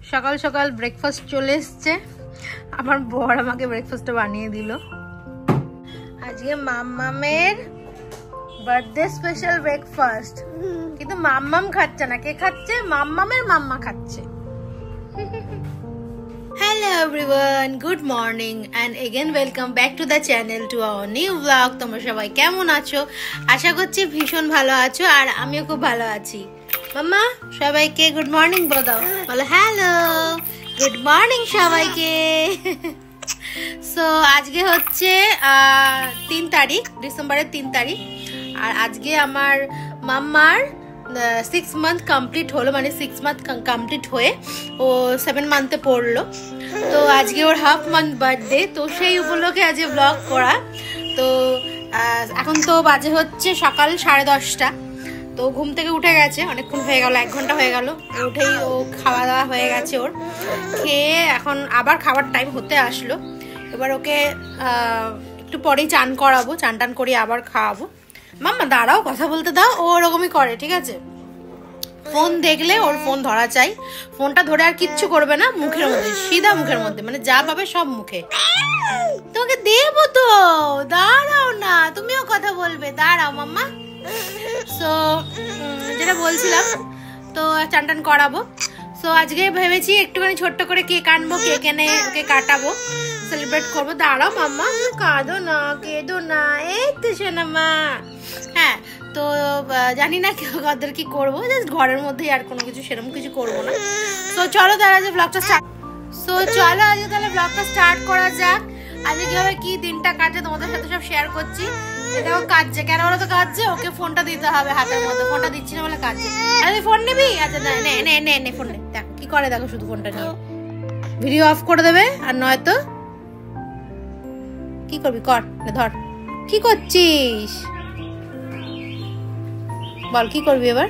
সকাল সকাল ব্রেকফাস্ট চলে এসছে। আমার বর আমাকে ব্রেকফাস্টটা বানিয়ে দিল। আজকে মাম্মামের বার্থডে স্পেশাল ব্রেকফাস্ট, কিন্তু মাম্মাম খাচ্ছে না। কে খাচ্ছে? মাম্মামের মাম্মা খাচ্ছে। Hello everyone, good morning and again welcome back to the channel to our new vlog. তোমরা সবাই কেমন আছো? আশা করছি ভীষণ ভালো আছো আর আমিও খুব ভালো আছি। মাম্মা সবাইকে গুড মর্নিং বলে দাও। বলো হ্যালো, গুড মর্নিং সবাইকে। সো আজকে হচ্ছে 3 তারিখ, ডিসেম্বরের 3 তারিখ। আর আজকে আমার মাম্মার 6 মান্থ কমপ্লিট হলো, মানে 6 মান্থ কমপ্লিট হয়ে ও 7 মান্থে পড়লো। তো আজকে ওর হাফ মান্থ বার্থডে, তো সেই উপলক্ষে আজকে ব্লগ করা। তো এখন তো বাজে হচ্ছে সকাল 10:30। তো ঘুম থেকে উঠে গেছে, অনেকক্ষণ হয়ে গেল, 1 ঘন্টা হয়ে গেল। উঠেই ও খাওয়া দাওয়া হয়ে গেছে ওর, খেয়ে এখন আবার খাবার টাইম হতে আসলো। এবার ওকে একটু পরেই চান করাবো, চান টান করিয়ে আবার খাওয়াবো। মাম্মা দাঁড়াও, কথা বলতে দাও। ও ওরকমই করে, ঠিক আছে? ফোন দেখলে ওর ফোন ধরা চাই। ফোনটা ধরে আর কিচ্ছু করবে না, মুখের মধ্যে, সিধা মুখের মধ্যে, মানে যা পাবে সব মুখে। তোমাকে দেবো তো, দাঁড়াও না, তুমিও কথা বলবে, দাঁড়াও মাম্মা। সো যেটা বলছিলাম, তো চান টান করাবো। সো আজকে ভেবেছি একটুখানি ছোট্ট করে কেক আনবো, কেক এনে ওকে কাটাবো, সেলিব্রেট করবো। দাঁড়াও মাম্মা, কাঁদো না, কেঁদো না, এই তো শোনা মা। হ্যাঁ, তো জানি না ওদের কি করবো, জাস্ট ঘরের মধ্যেই, আর কোনো কিছু সেরকম কিছু করবো না। সো চলো তাহলে আজকে ব্লগটা স্টার্ট করা যাক। আজকে কিভাবে কি দিনটা কাটে তোমাদের সাথে সব শেয়ার করছি। এটাও কাঁদছে, কেন বলো তো কাঁদছে? ওকে ফোনটা দিতে হবে হাতের মধ্যে, ফোনটা দিচ্ছি না বলে কাঁদছে। আরে ফোন নিবি? আচ্ছা নে ফোন নে। দেখো কি করে, দেখো শুধু ফোনটা নিয়ে ভিডিও অফ করে দেবে, আর নয়তো কি করবি কর। ধর, কি করছিস বল, কি করবি এবার?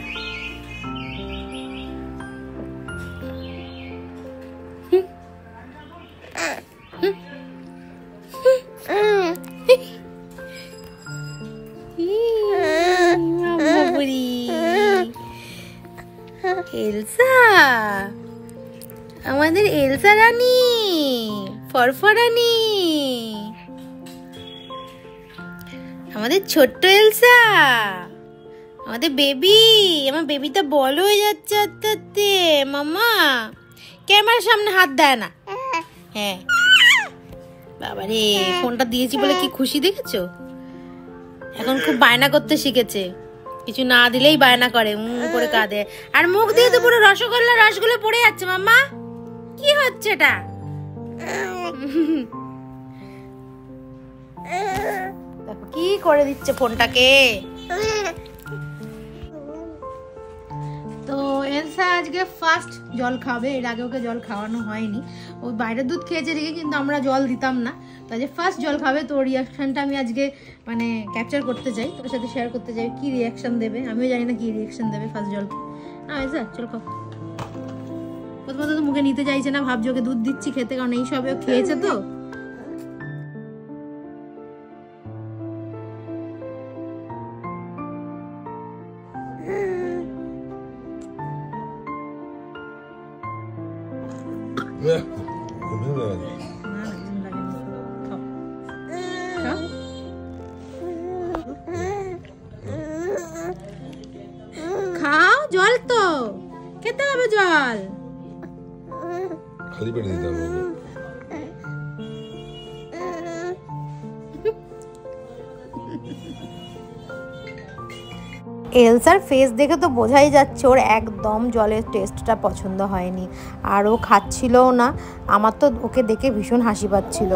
এলসা, আমাদের এলসা রানী, ফরফরানি, আমাদের ছোট্ট এলসা, আমাদের বেবি। আমার বেবিটা বড় হয়ে যাচ্ছে আস্তে আস্তে। মাম্মা ক্যামেরার সামনে হাত দেয় না। হ্যাঁ বাবারে, ফোনটা দিয়েছি বলে কি খুশি দেখেছো? এখন খুব বায়না করতে শিখেছে, কিছু না দিলেই বায়না করে, করে কাঁদে। আর মুখ দিয়ে তো পুরো রসগুলো পড়ে যাচ্ছে। মাম্মা কি হচ্ছে এটা? দেখো কি করে দিচ্ছে ফোনটাকে। তো এলসা আজকে ফার্স্ট জল খাবে, এর আগে ওকে জল খাওয়ানো হয়নি। ও বাইরের দুধ খেয়েছে ঠিকই, কিন্তু আমরা জল দিতাম না। তো আজকে ফার্স্ট জল খাবে, তো রিয়াকশনটা আমি আজকে মানে ক্যাপচার করতে চাই, তোর সাথে শেয়ার করতে চাই কি রিয়াকশন দেবে। আমিও জানি না কি রিয়াকশন দেবে ফার্স্ট জল। না এলসা চল খাও। প্রথমত তো মুখে নিতে চাইছে না, ভাবছি ওকে দুধ দিচ্ছি খেতে, কারণ এই সবে খেয়েছে। তো খাও জল, তো খেতে হবে জল, খালি পেটে দিতে হবে। এলসার ফেস দেখে তো বোঝাই যাচ্ছে ওর একদম জলের টেস্টটা পছন্দ হয়নি, আর ও খাচ্ছিলও না। আমার তো ওকে দেখে ভীষণ হাসি পাচ্ছিল।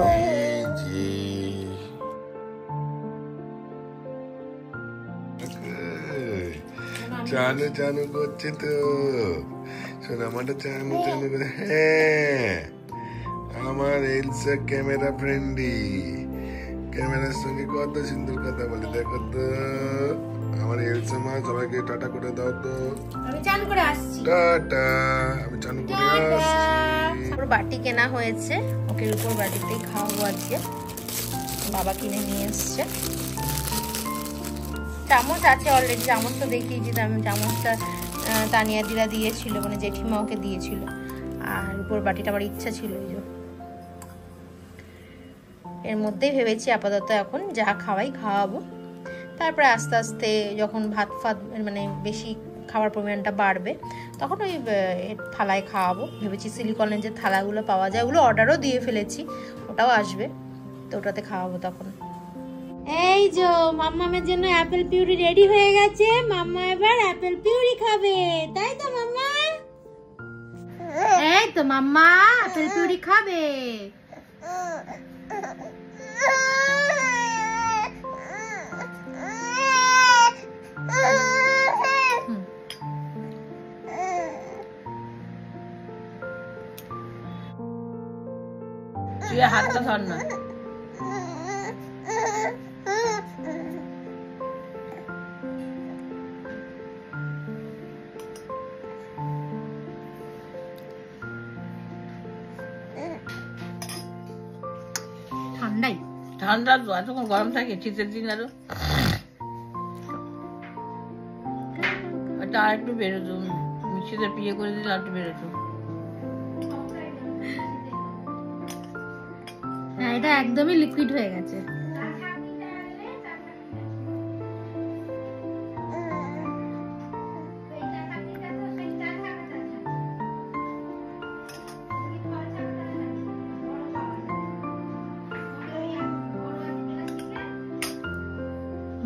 চানু চানু করছে তো শোনা মাটা, চানু চানু করে। হ্যাঁ, আমার এলসা ক্যামেরা ফ্রেন্ডলি, ক্যামেরার সঙ্গে কত সুন্দর কথা বলে। দেখো তো আমার এলসা মা, সবাইকে টাটা করে দাও তো। আমি চান করে আসছি, টাটা। আমি চান করে আসছি। ওর বাটি কেনা হয়েছে, ওকে উপর বাটিতেই খাওয়াবো আজকে। বাবা কিনে নিয়ে এসছে। চামচ আছে অলরেডি, চামচ তো দেখিয়েছি। চামচটা তানিয়া দিরা দিয়েছিল, মানে জেঠিমা ওকে দিয়েছিল। আর উপর বাটিটা আমার ইচ্ছা ছিল, এই যে এর মধ্যেই ভেবেছি আপাতত এখন যা খাওয়াই খাওয়াবো, তারপরে আস্তে আস্তে যখন ভাত ফাত মানে বেশি খাওয়ার পরিমাণটা বাড়বে তখন ওই থালায় খাওয়াবো ভেবেছি। সিলিকনের যে থালাগুলো পাওয়া যায় ওগুলো অর্ডারও দিয়ে ফেলেছি, ওটাও আসবে, তো ওটাতে খাওয়াবো তখন। এই যে মাম্মামের জন্য অ্যাপেল পিউরি রেডি হয়ে গেছে, মাম্মা এবার অ্যাপেল পিউরি খাবে, তাই তো মাম্মা? এই তো মাম্মা অ্যাপেল পিউরি খাবে। হাতটা ধর না। ঠান্ডাই ঠান্ডা তো এতক্ষণ গরম থাকে, শীতের দিন আরো আর একটু বেরোতো, মিক্সিতে পিয়ে করে দিলে আর একটু বেরোতো। হ্যাঁ এটা একদমই লিকুইড হয়ে গেছে।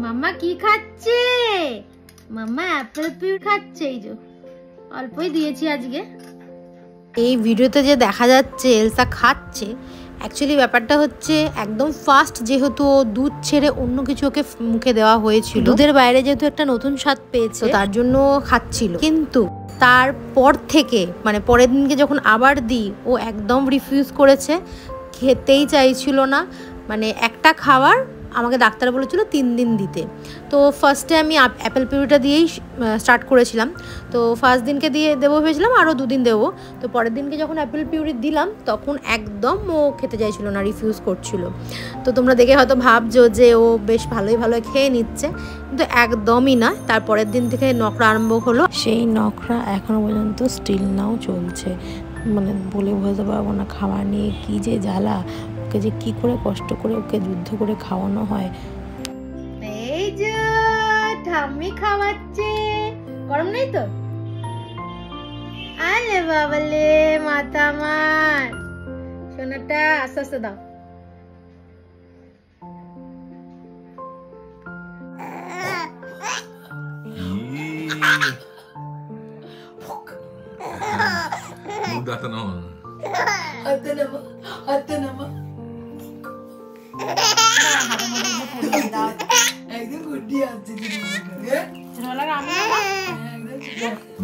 মাম্মা কি খাচ্ছে? মাম্মা অ্যাপেল পিউরি খাচ্ছে, এই যে অল্পই দিয়েছি আজকে। এই ভিডিওতে যে দেখা যাচ্ছে এলসা খাচ্ছে, অ্যাকচুয়ালি ব্যাপারটা হচ্ছে একদম ফার্স্ট যেহেতু দুধ ছেড়ে অন্য কিছু ওকে মুখে দেওয়া হয়েছিল, দুধের বাইরে যেহেতু একটা নতুন স্বাদ পেয়েছে তার জন্য খাচ্ছিল, কিন্তু তারপর থেকে মানে পরের দিনকে যখন আবার দিই ও একদম রিফিউজ করেছে, খেতেই চাইছিল না। মানে একটা খাবার আমাকে ডাক্তার বলেছিল 3 দিন দিতে। তো ফার্স্টে আমি অ্যাপেল পিউরিটা দিয়েই স্টার্ট করেছিলাম, তো ফার্স্ট দিনকে দিয়ে দেবো ভেবেছিলাম আরও 2 দিন দেবো। তো পরের দিনকে যখন অ্যাপেল পিউরি দিলাম তখন একদম ও খেতে চাইছিল না, রিফিউজ করছিল। তো তোমরা দেখে হয়তো ভাবছো যে ও বেশ ভালোই খেয়ে নিচ্ছে, কিন্তু একদমই না। তারপরের দিন থেকে নখরা আরম্ভ হলো, সেই নখরা এখনও পর্যন্ত স্টিল নাও চলছে। মানে বলে বোঝাতে পারবো না খাবার নিয়ে কী যে জ্বালা, ওকে যে কি করে কষ্ট করে ওকে যুদ্ধ করে খাওয়ানো হয়। এই যে ঠাম্মি খাওয়াচ্ছে, গরম নেই তো? আরে বাবালে মাথা আমার সোনাটা, আস্তে আস্তে দাও।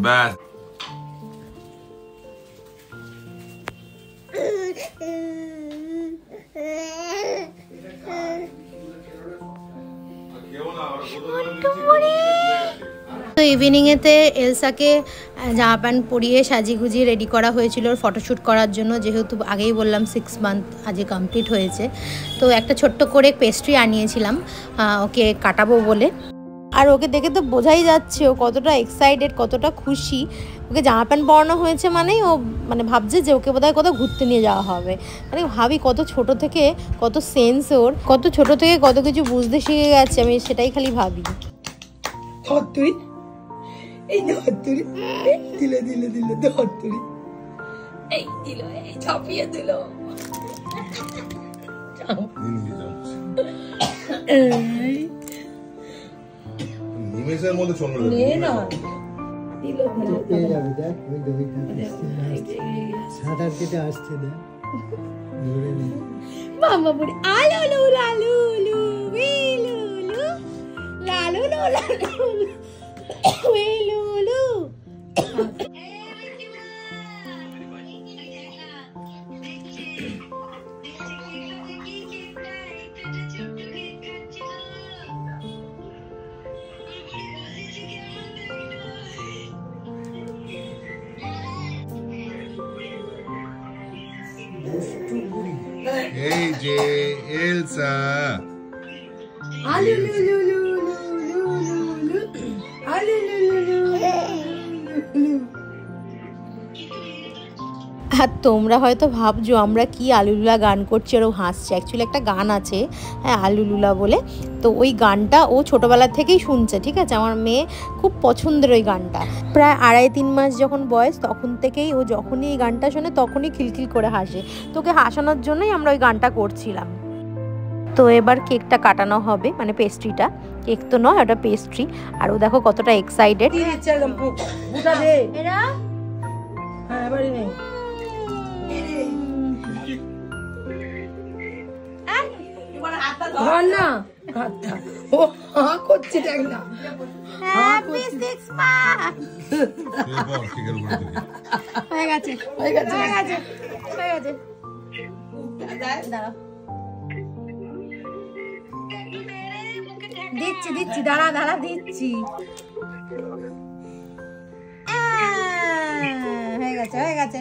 ব্যাস তো ইভিনিংয়েতে এলসাকে জামা প্যান্ট পরিয়ে সাজিয়ে গুজিয়ে রেডি করা হয়েছিল ফটোশ্যুট করার জন্য, যেহেতু আগেই বললাম 6 মান্থ আজকে কমপ্লিট হয়েছে। তো একটা ছোট্ট করে পেস্ট্রি আনিয়েছিলাম ওকে কাটাবো বলে। আর ওকে দেখে তো বোঝাই যাচ্ছে ও কতটা এক্সাইটেড, কতটা খুশি। ওকে জামা প্যান্ট পরানো হয়েছে মানেই ও মানে ভাবছে যে ওকে বোধহয় কোথাও ঘুরতে নিয়ে যাওয়া হবে। মানে ভাবি কত ছোট থেকে কত সেন্স ওর, কত ছোট থেকে কত কিছু বুঝতে শিখে গেছে, আমি সেটাই খালি ভাবি। এই ধরতুরি দিলে দিলে দিলে ধরতুরি, এই দিল, এই ছাপিয়ে দিল। নিমেষের মধ্যে চলে না দিল পেয়ে যাবে, দেখ ওই দড়িটা সাঁতার কেটে আসছে, দেখ ধরে নে। মামা বুড়ি আলু লু লালু লু উইলু লু লালু লু লালু উইলু লু। এই যে এলসা, আলু লু লু লু লু লু লু আলু লু লু লু লু। আর তোমরা হয়তো ভাবছো আমরা কি আলুলুলা গান করছি আর ও হাসছে। অ্যাকচুয়ালি একটা গান আছে, হ্যাঁ, আলুলুলা বলে। তো ওই গানটা ও ছোটোবেলা থেকেই শুনছে, ঠিক আছে। আমার মেয়ে খুব পছন্দের ওই গানটা। প্রায় 2.5-3 মাস যখন বয়স, তখন থেকেই ও যখনই এই গানটা শোনে তখনই খিলখিল করে হাসে। তোকে হাসানোর জন্যই আমরা ওই গানটা করছিলাম। তো এবার কেকটা কাটানো হবে, মানে পেস্ট্রিটা। কেক তো নয়, ওটা পেস্ট্রি। আর ও দেখো কতটা এক্সাইটেড। দিচ্ছি দাঁড়া দিচ্ছি। হয়ে গেছে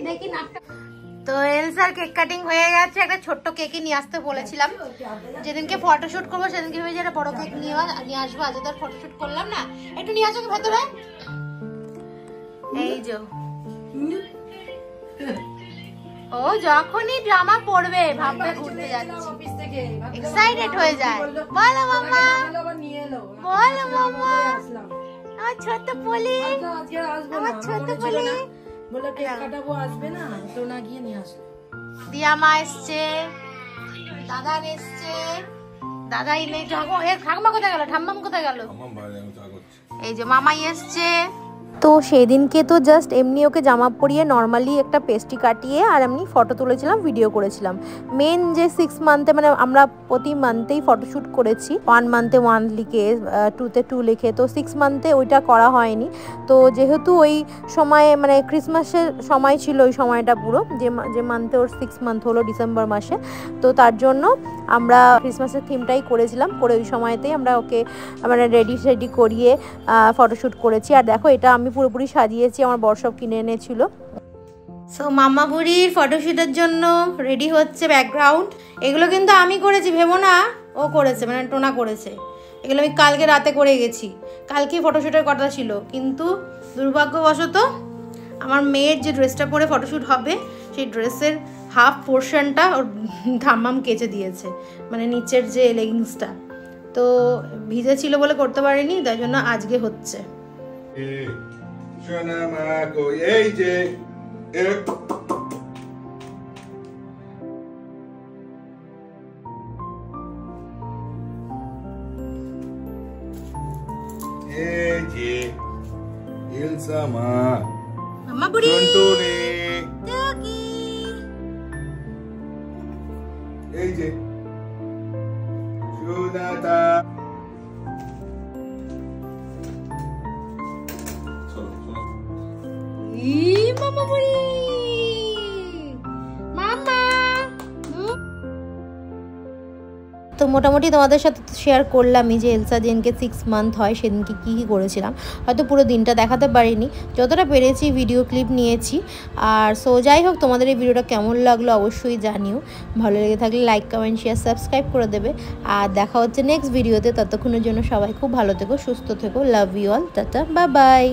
দেখি নাকটা। তো এলসার কেক কাটিং হয়ে গেছে। একটা ছোট্ট কেকই নিয়ে আসতে বলেছিলাম, যেদিনকে ফটোশুট করবো সেদিনকে ভেবে একটা বড় কেক নিয়ে আসবো। আজ তো ফটোশুট করলাম না, একটু নিয়ে আসো ভেতরে। এই যে ও যখনই ড্রামা পড়বে ভাববে ঘুরতে যাচ্ছি, এক্সাইটেড হয়ে যায়। বলো মামা, বলো মামা, আমার ছোট্ট পলি, আমার ছোট্ট পলি। বলে কেক কাটাবো, আসবে না? তো না গিয়ে নিয়ে আসো। দিয়া মা এসছে, দাদা এসছে, দাদাই নেই। ঠাকুমা কোথায় গেল? ঠাম্মাম কোথায় গেল? এই যে মামাই এসছে। তো সেদিনকে তো জাস্ট এমনি ওকে জামা পরিয়ে নর্মালি একটা পেস্ট্রি কাটিয়ে আর এমনি ফটো তুলেছিলাম, ভিডিও করেছিলাম। মেন যে 6 মান্থে, মানে আমরা প্রতি মান্থেই ফটোশ্যুট করেছি। 1 মান্থে 1 লিখে, 2তে 2 লিখে। তো 6 মান্থে ওইটা করা হয়নি। তো যেহেতু ওই সময়ে মানে ক্রিসমাসের সময় ছিল, ওই সময়টা পুরো যে মান্থে ওর 6 মান্থ হলো, ডিসেম্বর মাসে। তো তার জন্য আমরা ক্রিসমাসের থিমটাই করেছিলাম। করে ওই সময়তেই আমরা ওকে মানে রেডি করিয়ে ফটোশ্যুট করেছি। আর দেখো এটা আমি পুরোপুরি সাজিয়েছি, আমার বর সব কিনে এনেছিল। সো মাম্মা বুড়ির ফটোশ্যুটের জন্য রেডি হচ্ছে ব্যাকগ্রাউন্ড। এগুলো কিন্তু আমি করেছি, ভেবো না ও করেছে, মানে টোনা করেছে। এগুলো আমি কালকে রাতে করে গেছি, কালকেই ফটোশ্যুটের কথা ছিল। কিন্তু দুর্ভাগ্যবশত আমার মেয়ের যে ড্রেসটা পরে ফটোশ্যুট হবে, সেই ড্রেসের হাফ পোর্শনটা ওর ধাম্মাম কেচে দিয়েছে, মানে নিচের যে লেগিংসটা। তো ভিজে ছিল বলে করতে পারিনি, তাই জন্য আজকে হচ্ছে। সোনা মা কই, এই যে এলসা মা, মাম্মা বুড়ি, টুনটুনি, টুকি, এই যে সুনাতা। মাম্মা বুড়ি, মাম্মা। তো মোটামুটি তোমাদের সাথে শেয়ার করলামই যে এলসা যেদিনকে 6 মান্থ হয় সেদিনকে কী করেছিলাম। হয়তো পুরো দিনটা দেখাতে পারিনি, যতটা পেরেছি ভিডিও ক্লিপ নিয়েছি। আর সো যাই হোক, তোমাদের এই ভিডিওটা কেমন লাগলো অবশ্যই জানিও। ভালো লেগে থাকলে লাইক, কমেন্ট, শেয়ার, সাবস্ক্রাইব করে দেবে। আর দেখা হচ্ছে নেক্সট ভিডিওতে। ততক্ষণের জন্য সবাই খুব ভালো থেকো, সুস্থ থেকো। Love you all, tata, bye by.